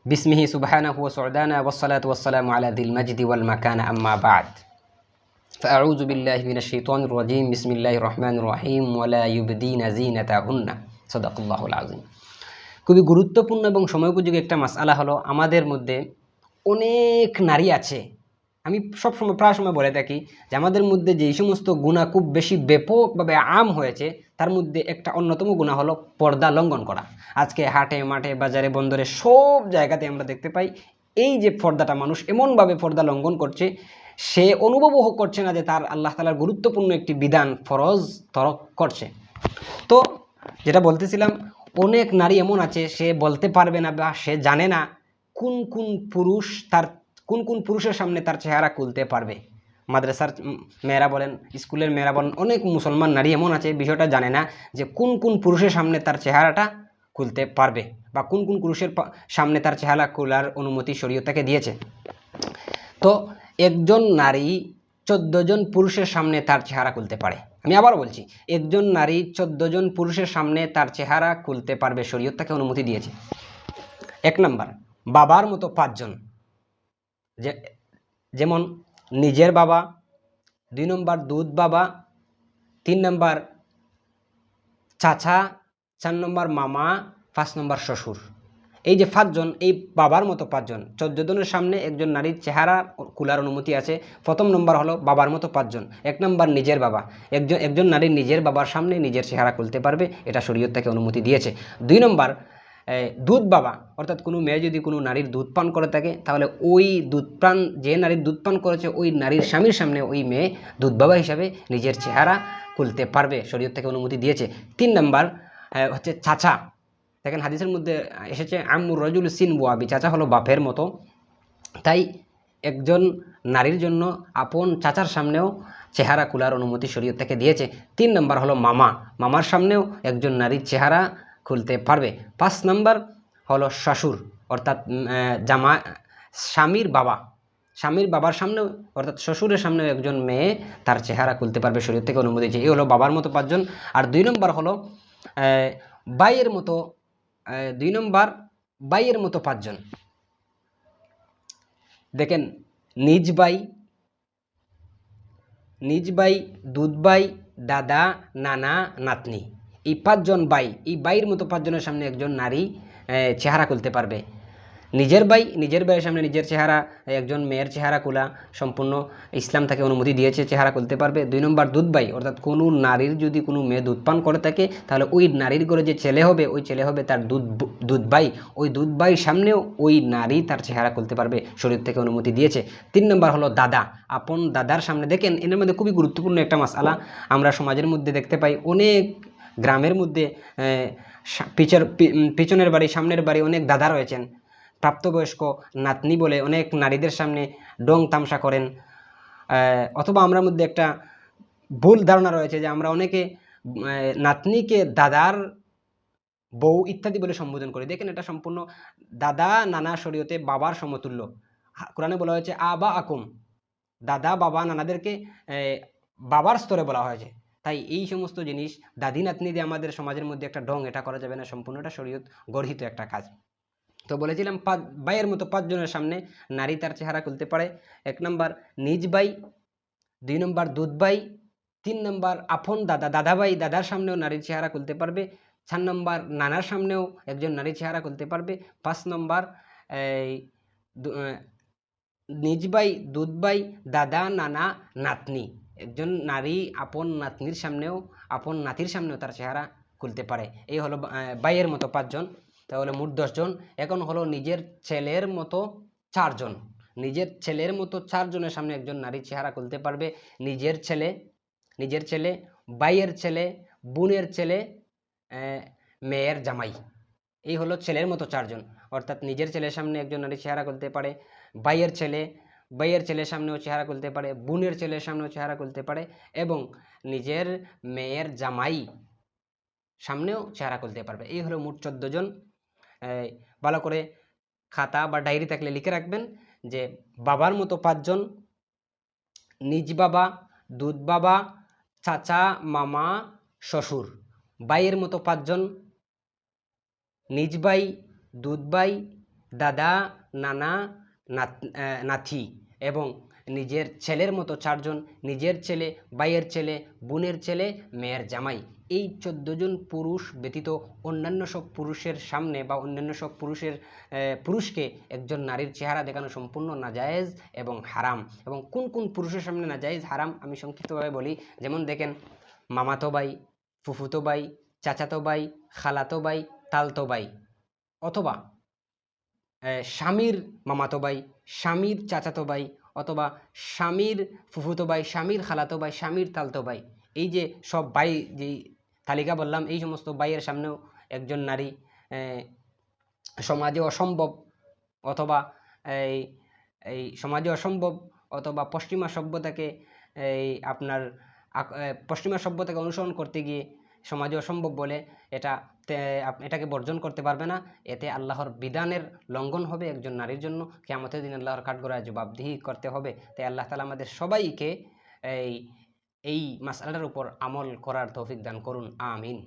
বিসমিহি সুবহানাহু ওয়া সু'দানা ওয়াসসালাতু ওয়াসসালামু আলা যিল মাজদি ওয়াল মাকানা আম্মা বা'দ ফাআউযু বিল্লাহি মিনাশ শাইতানির রাজীম বিসমিল্লাহির রহমানির রহিম ওয়ালা ইউবদিনা যিনাতাহুন্না সাদাকাল্লাহুল আযীম। খুবই গুরুত্বপূর্ণ এবং সময়োপযোগী একটা মাসআলা হলো, আমাদের মধ্যে অনেক নারী আছে। আমি সবসময় প্রায় সময় বলে থাকি যে আমাদের মধ্যে যেই সমস্ত গুনাহ খুব বেশি ব্যাপকভাবে আম হয়েছে, তার মধ্যে একটা অন্যতম গুনাহ হলো পর্দা লঙ্ঘন করা। আজকে হাটে মাঠে বাজারে বন্দরে সব জায়গাতে আমরা দেখতে পাই এই যে পর্দাটা মানুষ এমনভাবে পর্দা লঙ্ঘন করছে, সে অনুভবও করছে না যে তার আল্লাহ তাআলার গুরুত্বপূর্ণ একটি বিধান ফরজ তরক করছে। তো যেটা বলতেছিলাম, অনেক নারী এমন আছে সে বলতে পারবে না বা সে জানে না কোন কোন পুরুষের সামনে তার চেহারা খুলতে পারবে। মাদ্রাসার মেয়েরা বলেন, স্কুলের মেয়েরা বলেন, অনেক মুসলমান নারী এমন আছে বিষয়টা জানে না যে কোন পুরুষের সামনে তার চেহারাটা খুলতে পারবে বা কোন পুরুষের সামনে তার চেহারা খোলার অনুমতি শরীয়ত তাকে দিয়েছে। তো একজন নারী 14 জন পুরুষের সামনে তার চেহারা খুলতে পারে। আমি আবার বলছি, একজন নারী 14 জন পুরুষের সামনে তার চেহারা খুলতে পারবে, শরীয়ত তাকে অনুমতি দিয়েছে। 1 নাম্বার, বাবার মতো 5 জন, যেমন নিজের বাবা, 2 নম্বর দুধ বাবা, 3 নম্বর চাচা, 4 নম্বর মামা, 5 নম্বর শ্বশুর। এই যে 5 জন, এই বাবার মতো 5 জন, 14 জনের সামনে একজন নারীর চেহারা খোলার অনুমতি আছে। প্রথম নম্বর হলো বাবার মতো 5 জন। 1 নম্বর নিজের বাবা, একজন নারীর নিজের বাবার সামনে নিজের চেহারা খুলতে পারবে, এটা শরীয়ত তাকে অনুমতি দিয়েছে। 2 নম্বর দুধ বাবা, অর্থাৎ কোনো মেয়ে যদি কোনো নারীর দুধ পান করে থাকে, তাহলে ওই যে নারীর দুধ পান করেছে ওই নারীর স্বামীর সামনে ওই মেয়ে দুধ বাবা হিসাবে নিজের চেহারা খুলতে পারবে, শরীয়ত থেকে অনুমতি দিয়েছে। 3 নম্বর হচ্ছে চাচা। দেখেন হাদিসের মধ্যে এসেছে আম্মুর রাজুল সিনবু আবি, চাচা হলো বাপের মতো। তাই একজন নারীর জন্য আপন চাচার সামনেও চেহারা খোলার অনুমতি শরীয়ত থেকে দিয়েছে। 3 নম্বর হলো মামা, মামার সামনেও একজন নারীর চেহারা খুলতে পারবে। 5 নম্বর হলো শ্বশুর, অর্থাৎ স্বামীর বাবার সামনেও, অর্থাৎ শ্বশুরের সামনেও একজন মেয়ে তার চেহারা খুলতে পারবে, শরীয়ত থেকে অনুমতি দিয়েছে। এই হলো বাবার মতো 5 জন। আর 2 নম্বর হলো বাইয়ের মতো 2 নম্বর বাইয়ের মতো 5 জন। দেখেন নিজ ভাই, দুধ ভাই, দাদা, নানা, নাতনি, এই 5 জন ভাই, এই ভাইয়ের মতো 5 জনের সামনে একজন নারী চেহারা খুলতে পারবে। নিজের ভাইয়ের সামনে নিজের চেহারা, একজন মেয়ের চেহারা খোলা সম্পূর্ণ ইসলাম তাকে অনুমতি দিয়েছে, চেহারা খুলতে পারবে। 2 নম্বর দুধ ভাই, অর্থাৎ কোনো নারীর যদি কোনো মেয়ে দুধ পান করে থাকে, তাহলে ওই নারীর ঘরে যে ছেলে হবে, ওই ছেলে হবে তার দুধ ভাই, ওই দুধ ভাইয়ের সামনেও ওই নারী তার চেহারা খুলতে পারবে, শরীয়ত থেকে অনুমতি দিয়েছে। 3 নম্বর হলো দাদা, আপন দাদার সামনে। দেখেন এর মধ্যে খুবই গুরুত্বপূর্ণ একটা মাসআলা আমরা সমাজের মধ্যে দেখতে পাই। অনেক গ্রামের মধ্যে পিছনের বাড়ি সামনের বাড়ি অনেক দাদা রয়েছেন, প্রাপ্তবয়স্ক নাতনি বলে অনেক নারীদের সামনে ডং তামসা করেন। অথবা আমরা মধ্যে একটা ভুল ধারণা রয়েছে যে আমরা অনেকে নাতনিকে দাদার বউ ইত্যাদি বলে সম্বোধন করি। দেখেন এটা সম্পূর্ণ দাদা নানা শরীয়তে বাবার সমতুল্য। কোরআনে বলা হয়েছে আবা আকুম, দাদা বাবা নানাদেরকে বাবার স্তরে বলা হয়েছে। তাই এই সমস্ত জিনিস দাদি নাতনি দিয়ে আমাদের সমাজের মধ্যে একটা ঢং, এটা করা যাবে না, সম্পূর্ণ এটা শরীয়ত গর্হিত একটা কাজ। তো বলেছিলাম ভাইয়ের মতো 5 জনের সামনে নারী তার চেহারা খুলতে পারে। 1 নম্বর নিজ ভাই, 2 নম্বর দুধ ভাই, 3 নম্বর আপন দাদা ভাই, দাদার সামনেও নারীর চেহারা খুলতে পারবে। 4 নম্বর নানার সামনেও একজন নারীর চেহারা খুলতে পারবে। 5 নম্বর নিজ ভাই, দুধ ভাই, দাদা, নানা, নাতনি, একজন নারী আপন নাতনির সামনেও আপন নাতির সামনেও তার চেহারা খুলতে পারে। এই হলো ভাইয়ের মতো 5 জন, তাহলে মোট 10 জন। এখন হলো নিজের ছেলের মতো 4 জন। নিজের ছেলের মতো 4 জনের সামনে একজন নারী চেহারা খুলতে পারবে। নিজের ছেলে, ভাইয়ের ছেলে, বোনের ছেলে, মেয়ের জামাই, এই হলো ছেলের মতো 4 জন। অর্থাৎ নিজের ছেলের সামনে একজন নারী চেহারা খুলতে পারে, ভাইয়ের ছেলের সামনেও চেহারা খুলতে পারে, বোনের ছেলের সামনেও চেহারা খুলতে পারে, এবং নিজের মেয়ের জামাই সামনেও চেহারা খুলতে পারবে। এই হলো মোট 14 জন। ভালো করে খাতা বা ডায়েরি থাকলে লিখে রাখবেন যে বাবার মতো 5 জন, নিজ বাবা, দুধ বাবা, চাচা, মামা, শ্বশুর। ভাইয়ের মতো 5 জন, নিজ ভাই, দুধ ভাই, দাদা, নানা, নাতি এবং নিজের ছেলের মতো 4 জন, নিজের ছেলে, ভাইয়ের ছেলে, বোনের ছেলে, মেয়ের জামাই। এই 14 জন পুরুষ ব্যতীত অন্যান্য সব পুরুষের সামনে বা অন্যান্য সব পুরুষকে একজন নারীর চেহারা দেখানো সম্পূর্ণ নাজায়েজ এবং হারাম। এবং কোন কোন পুরুষের সামনে নাজায়েজ হারাম আমি সংক্ষিপ্তভাবে বলি। যেমন দেখেন, মামাতো ভাই, ফুফুতো ভাই, চাচাতো ভাই, খালাতো ভাই, তালতো ভাই, অথবা স্বামীর মামাতো ভাই, স্বামীর চাচাতো ভাই, অথবা স্বামীর ফুফুতো ভাই, স্বামীর খালাতো ভাই, স্বামীর তালতো ভাই। এই যে সব ভাই যেই তালিকা বললাম, এই সমস্ত ভাইয়ের সামনেও একজন নারী সমাজে অসম্ভব, অথবা এই এই সমাজে অসম্ভব, অথবা পশ্চিমা সভ্যতাকে আপনার পশ্চিমা সভ্যতাকে অনুসরণ করতে গিয়ে সমাজে অসম্ভব বলে এটাকে বর্জন করতে পারবে না। এতে আল্লাহর বিধানের লঙ্ঘন হবে একজন নারীর জন্য। কিয়ামতের দিন আল্লাহর কাঠগড়ায় জবাবদিহি করতে হবে। তাই আল্লাহ তাআলা আমাদের সবাইকে এই মাসআলাটার উপর আমল করার তৌফিক দান করুন। আমিন।